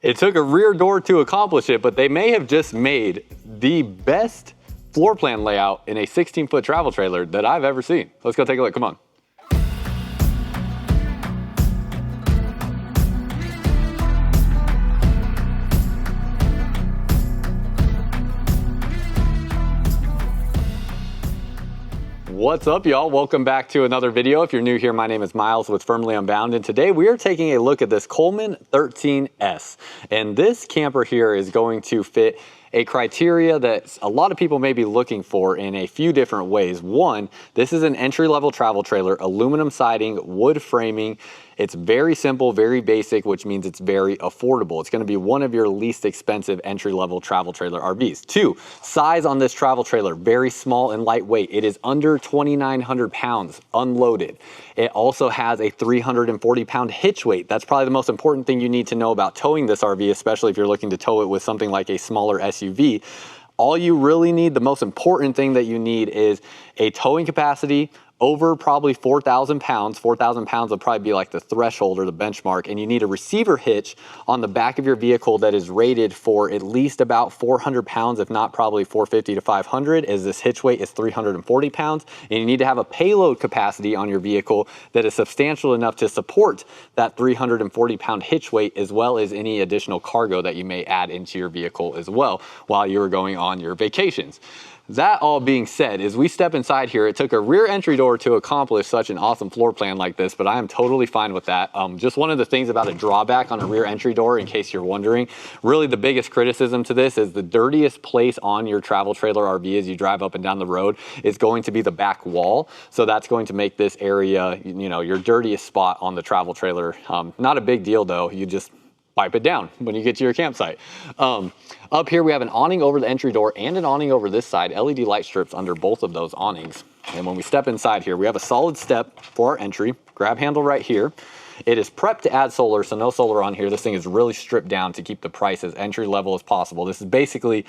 It took a rear door to accomplish it, but they may have just made the best floor plan layout in a 16-foot travel trailer that I've ever seen. Let's go take a look, come on. What's up, y'all? Welcome back to another video. If you're new here, my name is Miles with Firmly Unbound, and today we are taking a look at this Coleman 13S. And this camper here is going to fit a criteria that a lot of people may be looking for in a few different ways. One, this is an entry-level travel trailer, aluminum siding, wood framing. It's very simple, very basic, which means it's very affordable. It's gonna be one of your least expensive entry-level travel trailer RVs. Two, size on this travel trailer, very small and lightweight. It is under 2,900 pounds unloaded. It also has a 340-pound hitch weight. That's probably the most important thing you need to know about towing this RV, especially if you're looking to tow it with something like a smaller SUV. All you really need, the most important thing that you need is a towing capacity over probably 4,000 pounds. 4,000 pounds will probably be like the threshold or the benchmark, and you need a receiver hitch on the back of your vehicle that is rated for at least about 400 pounds, if not probably 450 to 500, as this hitch weight is 340 pounds. And you need to have a payload capacity on your vehicle that is substantial enough to support that 340-pound hitch weight, as well as any additional cargo that you may add into your vehicle as well while you're going on your vacations. That all being said, as we step inside here, it took a rear entry door to accomplish such an awesome floor plan like this, but I am totally fine with that. Just one of the things about a drawback on a rear entry door, in case you're wondering, really the biggest criticism to this is the dirtiest place on your travel trailer RV as you drive up and down the road is going to be the back wall. So that's going to make this area, you know, your dirtiest spot on the travel trailer. Not a big deal though, you just wipe it down when you get to your campsite. Up here we have an awning over the entry door and an awning over this side, LED light strips under both of those awnings. And when we step inside here, we have a solid step for our entry, grab handle right here. It is prepped to add solar, so no solar on here. This thing is really stripped down to keep the price as entry level as possible. This is basically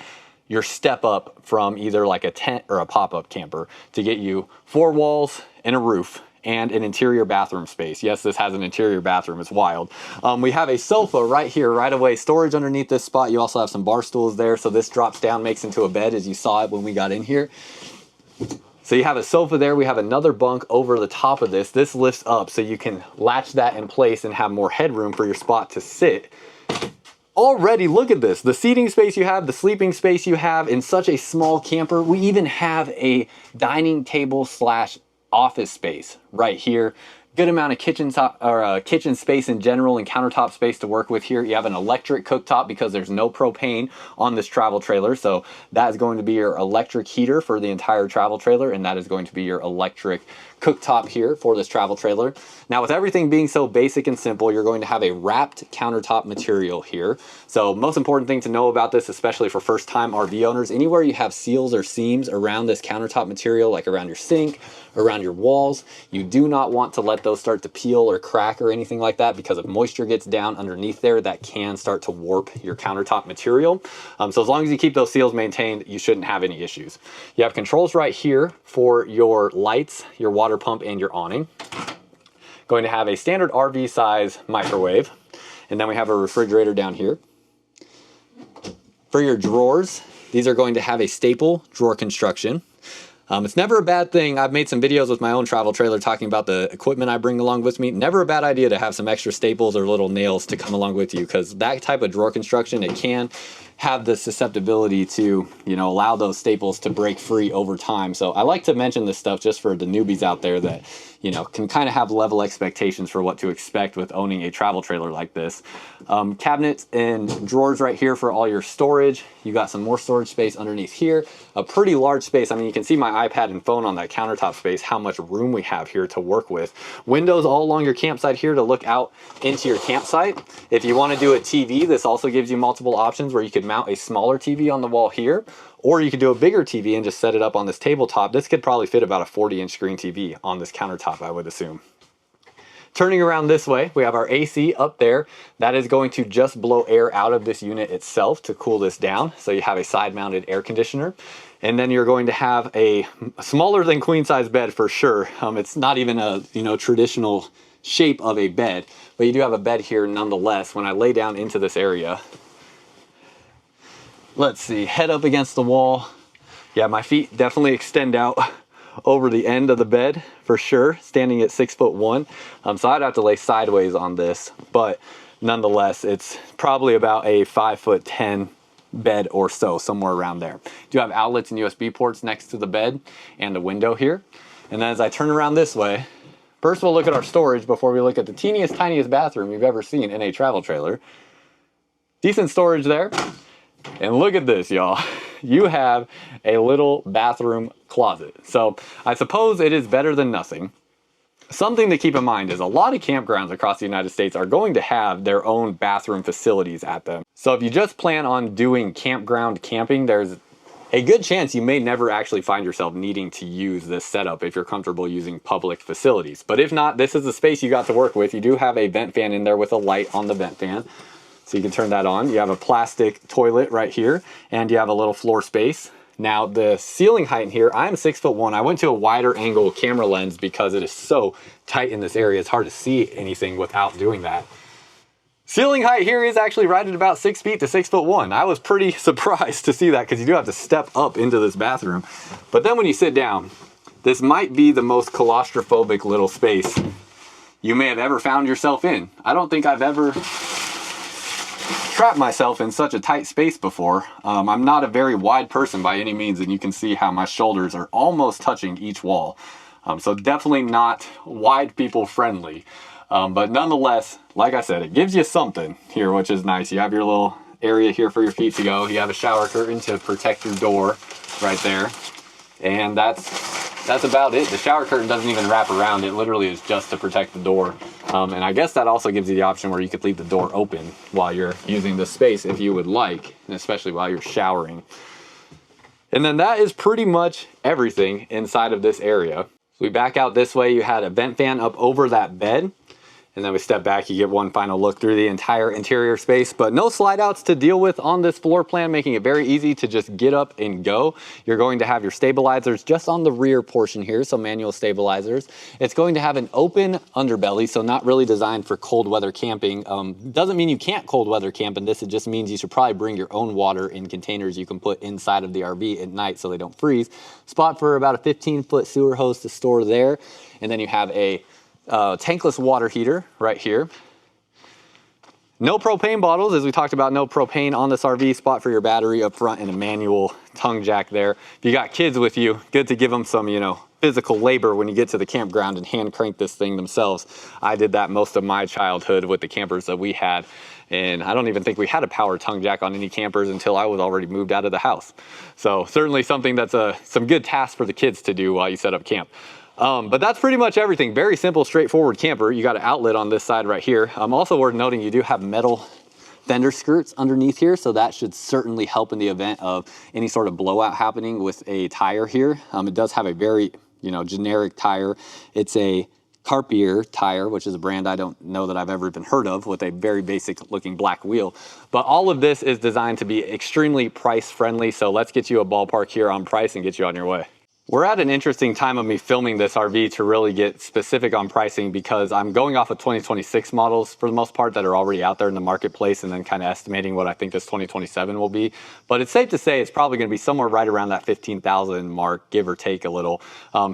your step up from either like a tent or a pop-up camper to get you 4 walls and a roof and an interior bathroom space. Yes, this has an interior bathroom, it's wild. We have a sofa right here, right away, storage underneath this spot. You also have some bar stools there, so this drops down, makes into a bed as you saw it when we got in here. So you have a sofa there, we have another bunk over the top of this. This lifts up so you can latch that in place and have more headroom for your spot to sit. Already, look at this, the seating space you have, the sleeping space you have in such a small camper. We even have a dining table slash office space right here. Good amount of kitchen space in general and countertop space to work with here. You have an electric cooktop because there's no propane on this travel trailer. So that is going to be your electric heater for the entire travel trailer, and that is going to be your electric cooktop here for this travel trailer. Now, with everything being so basic and simple, you're going to have a wrapped countertop material here. So most important thing to know about this, especially for first time RV owners, anywhere you have seals or seams around this countertop material, like around your sink, around your walls, you do not want to let those start to peel or crack or anything like that, because if moisture gets down underneath there, that can start to warp your countertop material. So as long as you keep those seals maintained, you shouldn't have any issues. You have controls right here for your lights, your water pump, and your awning. Going to have a standard RV size microwave, and then we have a refrigerator down here. For your drawers, these are going to have a staple drawer construction. It's never a bad thing. I've made some videos with my own travel trailer talking about the equipment I bring along with me. Never a bad idea to have some extra staples or little nails to come along with you, because that type of drawer construction, it can have the susceptibility to, you know, allow those staples to break free over time. So I like to mention this stuff just for the newbies out there that, you know, can kind of have level expectations for what to expect with owning a travel trailer like this. Cabinets and drawers right here for all your storage. You got some more storage space underneath here. A pretty large space. I mean, you can see my iPad and phone on that countertop space, how much room we have here to work with. Windows all along your campsite here to look out into your campsite. If you want to do a TV, this also gives you multiple options where you could mount a smaller TV on the wall here, or you could do a bigger TV and just set it up on this tabletop. This could probably fit about a 40-inch screen TV on this countertop, I would assume. Turning around this way, we have our AC up there. That is going to just blow air out of this unit itself to cool this down. So you have a side-mounted air conditioner. And then you're going to have a smaller than queen size bed for sure. It's not even a, you know, traditional shape of a bed, but you do have a bed here nonetheless. When I lay down into this area, let's see, head up against the wall. Yeah, my feet definitely extend out over the end of the bed for sure, standing at 6'1". So I'd have to lay sideways on this, but nonetheless, it's probably about a 5'10" bed or so, somewhere around there. You do have outlets and USB ports next to the bed and the window here. And then as I turn around this way, first we'll look at our storage before we look at the teeniest, tiniest bathroom you've ever seen in a travel trailer. Decent storage there. And look at this, y'all. You have a little bathroom closet. So I suppose it is better than nothing. Something to keep in mind is a lot of campgrounds across the United States are going to have their own bathroom facilities at them. So if you just plan on doing campground camping, there's a good chance you may never actually find yourself needing to use this setup if you're comfortable using public facilities. But if not, this is the space you got to work with. You do have a vent fan in there with a light on the vent fan, so you can turn that on. You have a plastic toilet right here, and you have a little floor space. Now the ceiling height in here, I'm 6'1". I went to a wider angle camera lens because it is so tight in this area. It's hard to see anything without doing that. Ceiling height here is actually right at about 6 feet to 6'1". I was pretty surprised to see that because you do have to step up into this bathroom. But then when you sit down, this might be the most claustrophobic little space you may have ever found yourself in. I don't think I've ever trapped myself in such a tight space before. I'm not a very wide person by any means, and you can see how my shoulders are almost touching each wall. So definitely not wide people friendly. But nonetheless, like I said, it gives you something here, which is nice. You have your little area here for your feet to go. You have a shower curtain to protect your door right there. And that's about it. The shower curtain doesn't even wrap around. It literally is just to protect the door. And I guess that also gives you the option where you could leave the door open while you're using the space if you would like, and especially while you're showering. And then that is pretty much everything inside of this area. So we back out this way, you had a vent fan up over that bed. And then we step back, you get one final look through the entire interior space, but no slide outs to deal with on this floor plan, making it very easy to just get up and go. You're going to have your stabilizers just on the rear portion here, so manual stabilizers. It's going to have an open underbelly, so not really designed for cold weather camping. Doesn't mean you can't cold weather camp in this, it just means you should probably bring your own water in containers you can put inside of the RV at night so they don't freeze. Spot for about a 15-foot sewer hose to store there. And then you have a tankless water heater right here. No propane bottles, as we talked about, no propane on this RV. Spot for your battery up front and a manual tongue jack there. If you got kids with you, good to give them some, physical labor when you get to the campground and hand crank this thing themselves. I did that most of my childhood with the campers that we had. And I don't even think we had a power tongue jack on any campers until I was already moved out of the house. So certainly something that's some good tasks for the kids to do while you set up camp. But that's pretty much everything. Very simple, straightforward camper. You got an outlet on this side right here. Also worth noting, you do have metal fender skirts underneath here, so that should certainly help in the event of any sort of blowout happening with a tire here. It does have a very, generic tire. It's a Carpier tire, which is a brand I don't know that I've ever even heard of, with a very basic looking black wheel. But all of this is designed to be extremely price friendly. So let's get you a ballpark here on price and get you on your way. We're at an interesting time of me filming this RV to really get specific on pricing because I'm going off of 2026 models for the most part that are already out there in the marketplace and then kind of estimating what I think this 2027 will be. But it's safe to say it's probably going to be somewhere right around that 15,000 mark, give or take a little.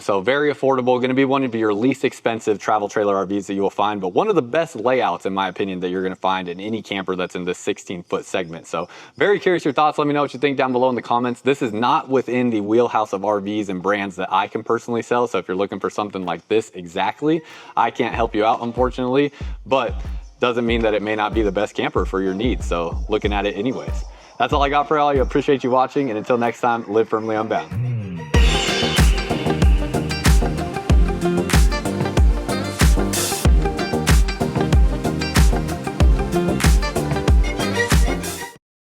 So very affordable, going to be one of your least expensive travel trailer RVs that you will find, but one of the best layouts in my opinion that you're going to find in any camper that's in this 16-foot segment. So very curious your thoughts. Let me know what you think down below in the comments. This is not within the wheelhouse of RVs and brands that I can personally sell. So if you're looking for something like this exactly, I can't help you out, unfortunately, but doesn't mean that it may not be the best camper for your needs. So looking at it anyways. That's all I got for y'all. I appreciate you watching, and until next time, live firmly unbound.